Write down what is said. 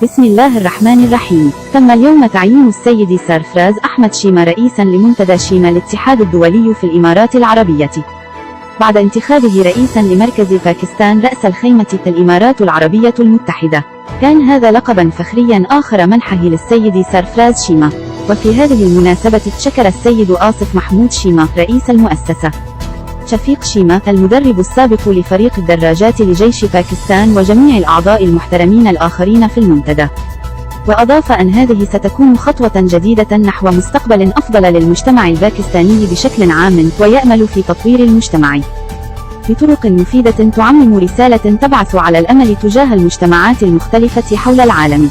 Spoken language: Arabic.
بسم الله الرحمن الرحيم. تم اليوم تعيين السيد سرفراز أحمد شيما رئيسا لمنتدى شيما الاتحاد الدولي في الإمارات العربية، بعد انتخابه رئيسا لمركز باكستان رأس الخيمة الإمارات العربية المتحدة. كان هذا لقبا فخريا آخر منحه للسيد سرفراز شيما. وفي هذه المناسبة شكر السيد آصف محمود شيما رئيس المؤسسة شفيق شيما المدرب السابق لفريق الدراجات لجيش باكستان وجميع الأعضاء المحترمين الآخرين في المنتدى. وأضاف أن هذه ستكون خطوة جديدة نحو مستقبل أفضل للمجتمع الباكستاني بشكل عام، ويأمل في تطوير المجتمع بطرق مفيدة تعمم رسالة تبعث على الأمل تجاه المجتمعات المختلفة حول العالم.